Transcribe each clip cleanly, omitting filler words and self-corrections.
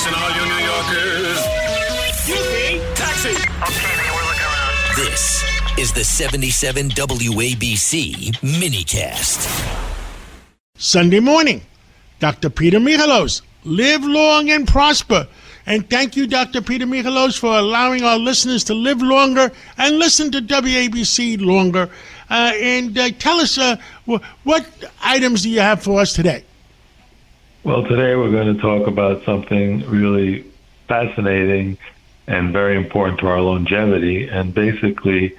Attention all you New Yorkers. Excuse me, taxi. Okay, man, we're looking around. This is the 77 WABC minicast. Sunday morning, Dr. Peter Michalos. Live long and prosper. And thank you, Dr. Peter Michalos, for allowing our listeners to live longer and listen to WABC longer. And tell us, what items do you have for us today? Well, today we're going to talk about something really fascinating and very important to our longevity. And basically,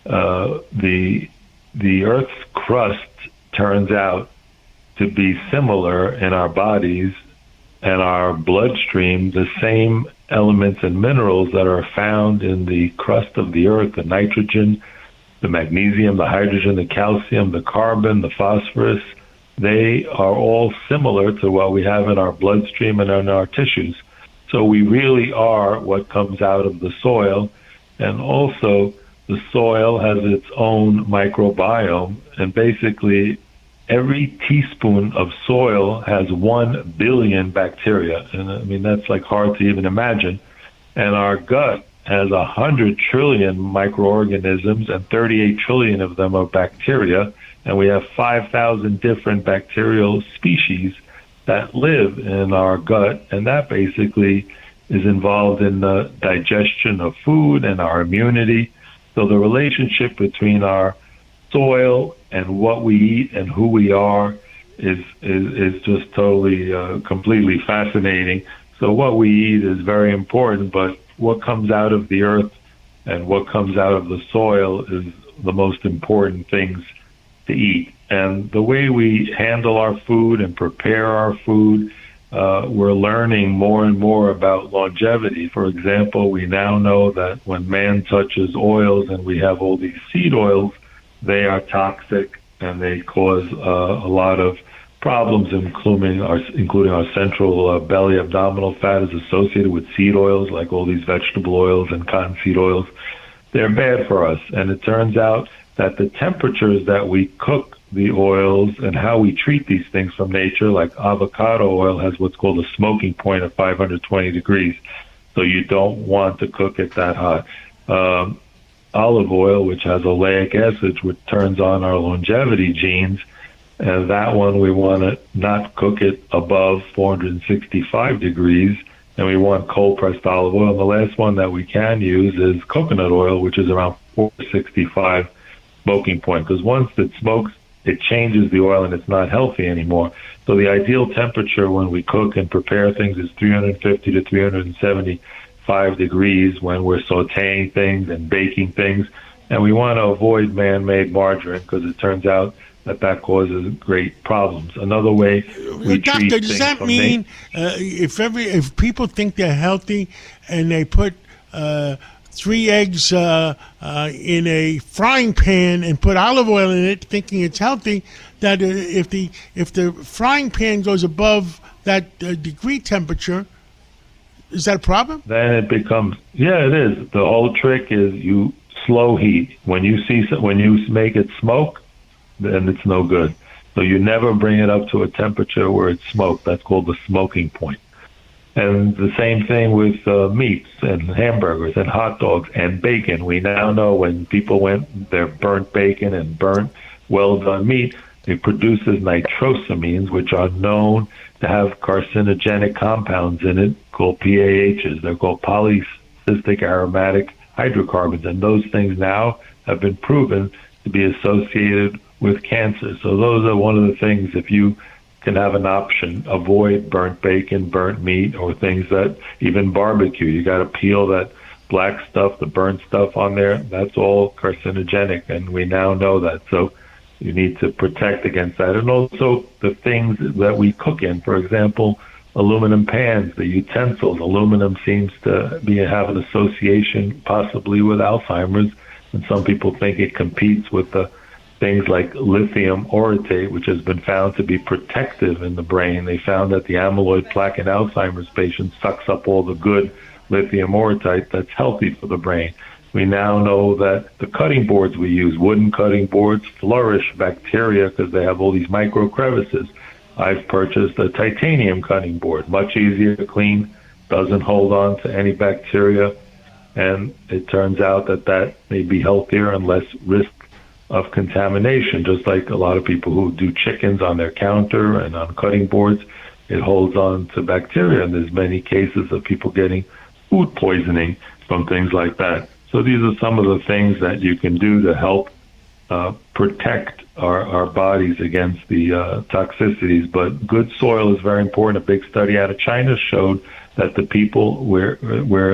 the Earth's crust turns out to be similar in our bodies and our bloodstream, the same elements and minerals that are found in the crust of the Earth, the nitrogen, the magnesium, the hydrogen, the calcium, the carbon, the phosphorus. They are all similar to what we have in our bloodstream and in our tissues. So we really are what comes out of the soil. And also, the soil has its own microbiome. And basically, every teaspoon of soil has 1 billion bacteria. And I mean, that's like hard to even imagine. And our gut has 100 trillion microorganisms, and 38 trillion of them are bacteria. And we have 5,000 different bacterial species that live in our gut. And that basically is involved in the digestion of food and our immunity. So the relationship between our soil and what we eat and who we are is just totally, completely fascinating. So what we eat is very important, but what comes out of the earth and what comes out of the soil is the most important things to eat. And the way we handle our food and prepare our food, we're learning more and more about longevity. For example, we now know that when man touches oils, and we have all these seed oils, they are toxic and they cause a lot of problems, including our central belly abdominal fat is associated with seed oils, like all these vegetable oils and cottonseed oils. They're bad for us. And it turns out that the temperatures that we cook the oils and how we treat these things from nature, like avocado oil has what's called a smoking point of 520 degrees. So you don't want to cook it that hot. Olive oil, which has oleic acid, which turns on our longevity genes, and that one we want to not cook it above 465 degrees, and we want cold-pressed olive oil. And the last one that we can use is coconut oil, which is around 465 smoking point, because once it smokes, it changes the oil and it's not healthy anymore. So the ideal temperature when we cook and prepare things is 350 to 375 degrees when we're sauteing things and baking things. And we want to avoid man-made margarine because it turns out that causes great problems. Another way we Doctor, treat does things that from mean if people think they're healthy and they put 3 eggs in a frying pan and put olive oil in it, thinking it's healthy, that if the frying pan goes above that degree temperature, is that a problem? Then it becomes, yeah, it is. The whole trick is you slow heat. When you make it smoke, then it's no good. So you never bring it up to a temperature where it's smoked. That's called the smoking point. And the same thing with meats and hamburgers and hot dogs and bacon. We now know when people their burnt bacon and burnt well-done meat, it produces nitrosamines, which are known to have carcinogenic compounds in it called PAHs. They're called polycystic aromatic hydrocarbons. And those things now have been proven to be associated with cancer. So those are one of the things, if you can have an option, avoid burnt bacon, burnt meat, or things that, even barbecue, you got to peel that black stuff, the burnt stuff on there. That's all carcinogenic, and we now know that. So you need to protect against that. And also the things that we cook in, for example, aluminum pans, the utensils. Aluminum seems to have an association possibly with Alzheimer's, and some people think it competes with the things like lithium orotate, which has been found to be protective in the brain. They found that the amyloid plaque in Alzheimer's patients sucks up all the good lithium orotate that's healthy for the brain. We now know that the cutting boards we use, wooden cutting boards, flourish bacteria because they have all these micro crevices. I've purchased a titanium cutting board, much easier to clean doesn't hold on to any bacteria, and it turns out that that may be healthier and less risk of contamination. Just like a lot of people who do chickens on their counter and on cutting boards, it holds on to bacteria, and there's many cases of people getting food poisoning from things like that. So these are some of the things that you can do to help protect our bodies against the toxicities. But good soil is very important. A big study out of China showed that the people where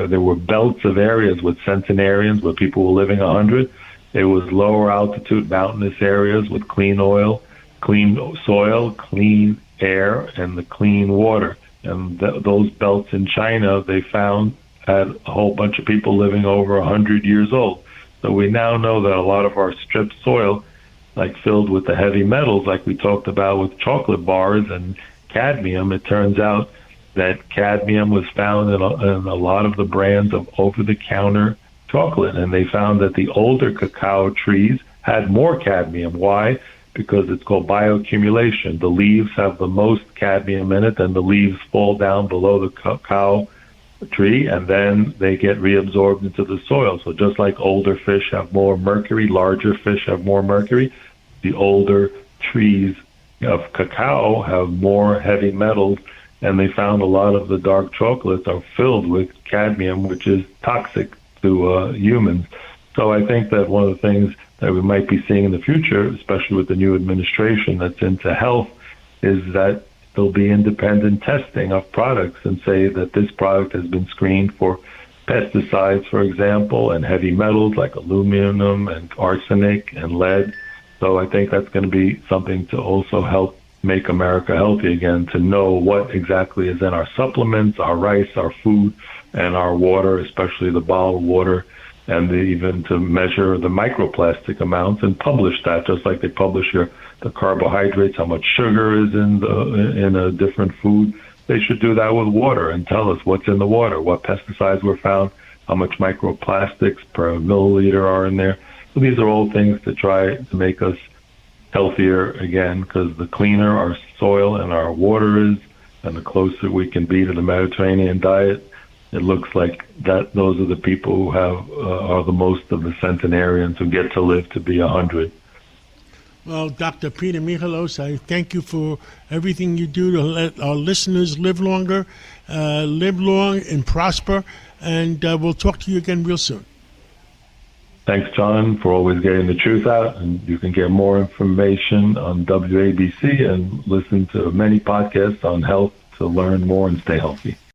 there were belts of areas with centenarians, where people were living 100, it was lower altitude mountainous areas with clean oil, clean soil, clean air, and the clean water. And those belts in China, they found, had a whole bunch of people living over 100 years old. So we now know that a lot of our stripped soil, like filled with the heavy metals, like we talked about with chocolate bars and cadmium, it turns out that cadmium was found in a lot of the brands of over-the-counter chocolate. And they found that the older cacao trees had more cadmium. Why? Because it's called bioaccumulation. The leaves have the most cadmium in it, and the leaves fall down below the cacao tree, and then they get reabsorbed into the soil. So just like older fish have more mercury, larger fish have more mercury, the older trees of cacao have more heavy metals, and they found a lot of the dark chocolates are filled with cadmium, which is toxic to humans. So I think that one of the things that we might be seeing in the future, especially with the new administration that's into health, is that there'll be independent testing of products and say that this product has been screened for pesticides, for example, and heavy metals like aluminum and arsenic and lead. So I think that's going to be something to also help make America healthy again, to know what exactly is in our supplements, our rice, our food, and our water, especially the bottled water, and even to measure the microplastic amounts and publish that, just like they publish the carbohydrates, how much sugar is in a different food. They should do that with water and tell us what's in the water, what pesticides were found, how much microplastics per milliliter are in there. So these are all things to try to make us healthier again, because the cleaner our soil and our water is, and the closer we can be to the Mediterranean diet, it looks like that those are the people who have are the most of the centenarians who get to live to be 100. Well, Dr. Peter Michalos, I thank you for everything you do to let our listeners live longer, live long and prosper, and we'll talk to you again real soon. Thanks, John, for always getting the truth out, and you can get more information on WABC and listen to many podcasts on health to learn more and stay healthy.